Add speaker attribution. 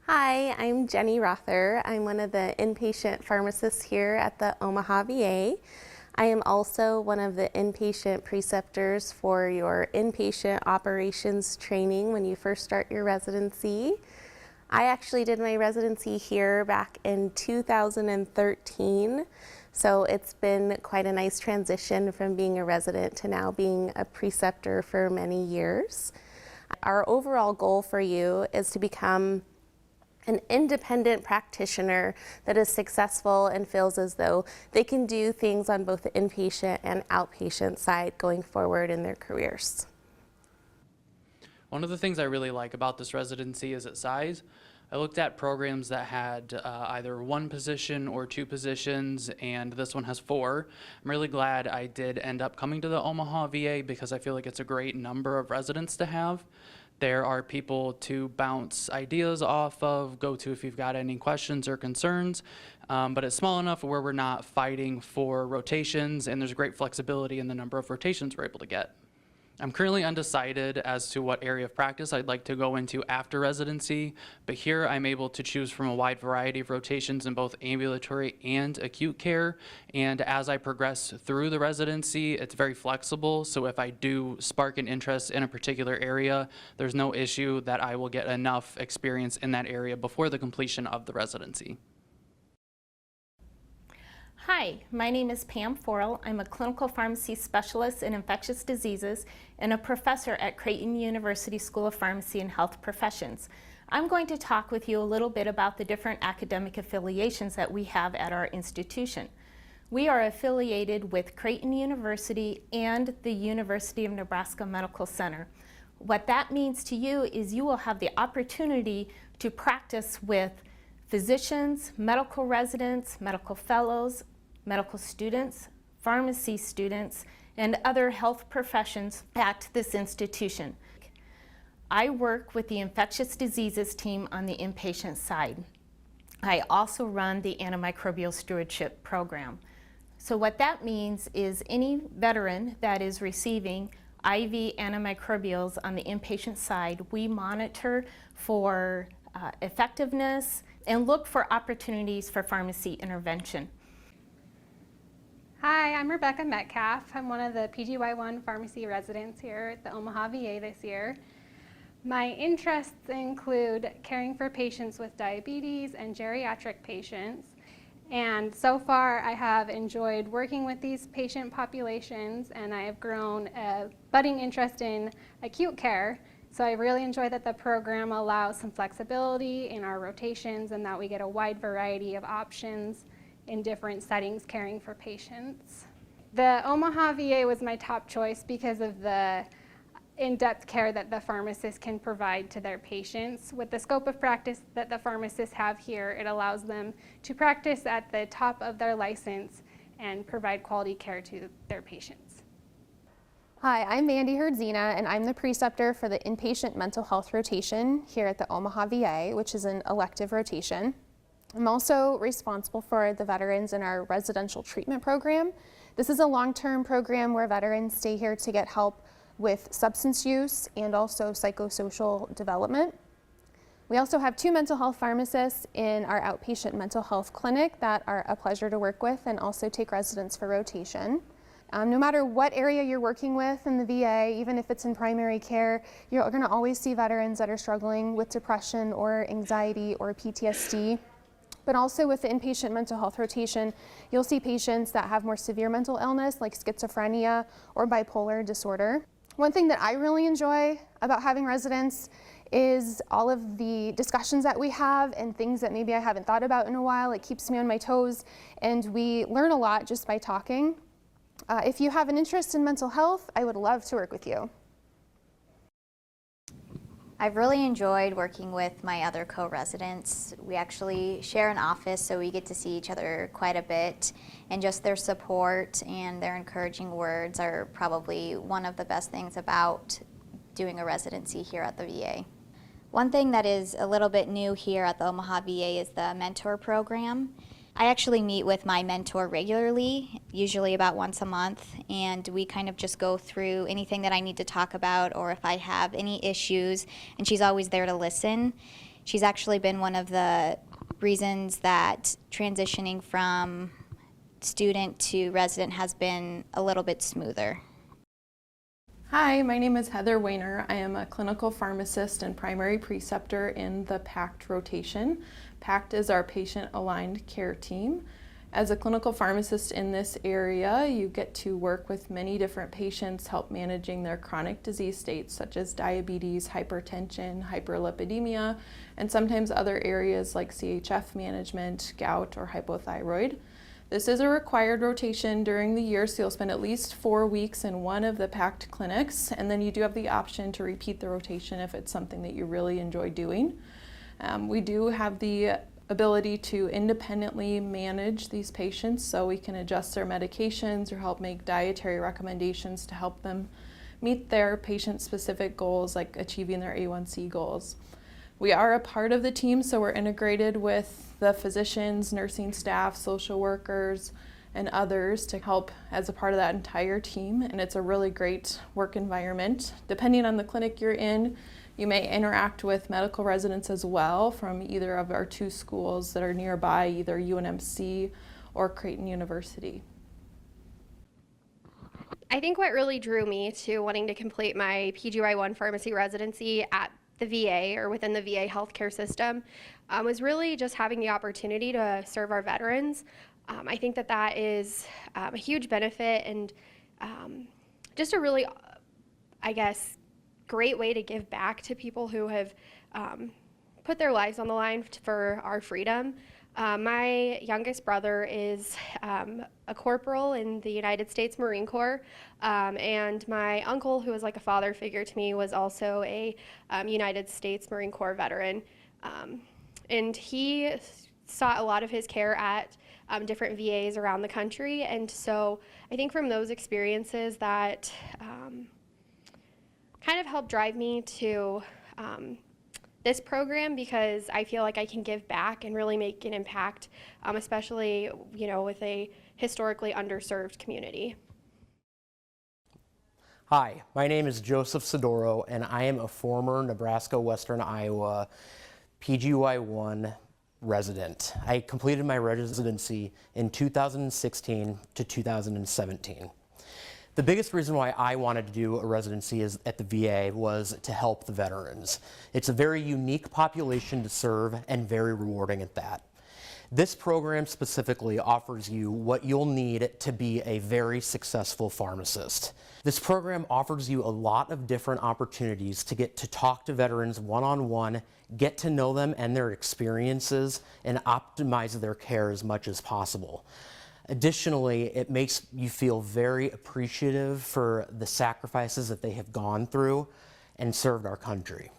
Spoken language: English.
Speaker 1: Hi, I'm Jenny Rother. I'm one of the inpatient pharmacists here at the Omaha VA. I am also one of the inpatient preceptors for your inpatient operations training when you first start your residency. I actually did my residency here back in 2013, so it's been quite a nice transition from being a resident to now being a preceptor for many years. Our overall goal for you is to become an independent practitioner that is successful and feels as though they can do things on both the inpatient and outpatient side going forward in their careers.
Speaker 2: One of the things I really like about this residency is its size. I looked at programs that had either one position or two positions, and this one has 4. I'm really glad I did end up coming to the Omaha VA because I feel like it's a great number of residents to have. There are people to bounce ideas off of, go to if you've got any questions or concerns, but it's small enough where we're not fighting for rotations, and there's great flexibility in the number of rotations we're able to get. I'm currently undecided as to what area of practice I'd like to go into after residency, but here I'm able to choose from a wide variety of rotations in both ambulatory and acute care, and as I progress through the residency, it's very flexible, so if I do spark an interest in a particular area, there's no issue that I will get enough experience in that area before the completion of the residency.
Speaker 3: Hi, my name is Pam Forel. I'm a clinical pharmacy specialist in infectious diseases and a professor at Creighton University School of Pharmacy and Health Professions. I'm going to talk with you a little bit about the different academic affiliations that we have at our institution. We are affiliated with Creighton University and the University of Nebraska Medical Center. What that means to you is you will have the opportunity to practice with physicians, medical residents, medical fellows, medical students, pharmacy students, and other health professions at this institution. I work with the infectious diseases team on the inpatient side. I also run the antimicrobial stewardship program. So what that means is any veteran that is receiving IV antimicrobials on the inpatient side, we monitor for effectiveness and look for opportunities for pharmacy intervention.
Speaker 4: Hi, I'm Rebecca Metcalf. I'm one of the PGY1 pharmacy residents here at the Omaha VA this year. My interests include caring for patients with diabetes and geriatric patients. And so far I have enjoyed working with these patient populations, and I have grown a budding interest in acute care. So I really enjoy that the program allows some flexibility in our rotations and that we get a wide variety of options in different settings caring for patients. The Omaha VA was my top choice because of the in-depth care that the pharmacists can provide to their patients. With the scope of practice that the pharmacists have here, it allows them to practice at the top of their license and provide quality care to their patients.
Speaker 5: Hi, I'm Mandy Herdzina, and I'm the preceptor for the inpatient mental health rotation here at the Omaha VA, which is an elective rotation. I'm also responsible for the veterans in our residential treatment program. This is a long-term program where veterans stay here to get help with substance use and also psychosocial development. We also have 2 mental health pharmacists in our outpatient mental health clinic that are a pleasure to work with and also take residents for rotation. No matter what area you're working with in the VA, even if it's in primary care, you're going to always see veterans that are struggling with depression or anxiety or PTSD. But also with the inpatient mental health rotation, you'll see patients that have more severe mental illness like schizophrenia or bipolar disorder. One thing that I really enjoy about having residents is all of the discussions that we have and things that maybe I haven't thought about in a while. It keeps me on my toes, and we learn a lot just by talking. If you have an interest in mental health, I would love to work with you.
Speaker 6: I've really enjoyed working with my other co-residents. We actually share an office, so we get to see each other quite a bit, and just their support and their encouraging words are probably one of the best things about doing a residency here at the VA. One thing that is a little bit new here at the Omaha VA is the mentor program. I actually meet with my mentor regularly, usually about once a month, and we kind of just go through anything that I need to talk about or if I have any issues, and she's always there to listen. She's actually been one of the reasons that transitioning from student to resident has been a little bit smoother.
Speaker 7: Hi, my name is Heather Weiner. I am a clinical pharmacist and primary preceptor in the PACT rotation. PACT is our patient-aligned care team. As a clinical pharmacist in this area, you get to work with many different patients, help managing their chronic disease states such as diabetes, hypertension, hyperlipidemia, and sometimes other areas like CHF management, gout, or hypothyroid. This is a required rotation during the year, so you'll spend at least 4 weeks in one of the PACT clinics, and then you do have the option to repeat the rotation if it's something that you really enjoy doing. We do have the ability to independently manage these patients, so we can adjust their medications or help make dietary recommendations to help them meet their patient-specific goals, like achieving their A1C goals. We are a part of the team, so we're integrated with the physicians, nursing staff, social workers, and others to help as a part of that entire team, and it's a really great work environment. Depending on the clinic you're in, you may interact with medical residents as well from either of our 2 schools that are nearby, either UNMC or Creighton University.
Speaker 8: I think what really drew me to wanting to complete my PGY1 pharmacy residency at the VA or within the VA healthcare system was really just having the opportunity to serve our veterans. I think that that is a huge benefit and just a really, I guess, great way to give back to people who have put their lives on the line for our freedom. My youngest brother is a corporal in the United States Marine Corps, and my uncle, who was like a father figure to me, was also a United States Marine Corps veteran. And he sought a lot of his care at different VAs around the country, and so I think from those experiences that kind of helped drive me to this program, because I feel like I can give back and really make an impact, especially, with a historically underserved community.
Speaker 9: Hi, my name is Joseph Sidoro, and I am a former Nebraska Western Iowa PGY1 resident. I completed my residency in 2016 to 2017. The biggest reason why I wanted to do a residency at the VA was to help the veterans. It's a very unique population to serve and very rewarding at that. This program specifically offers you what you'll need to be a very successful pharmacist. This program offers you a lot of different opportunities to get to talk to veterans one-on-one, get to know them and their experiences, and optimize their care as much as possible. Additionally, it makes you feel very appreciative for the sacrifices that they have gone through and served our country.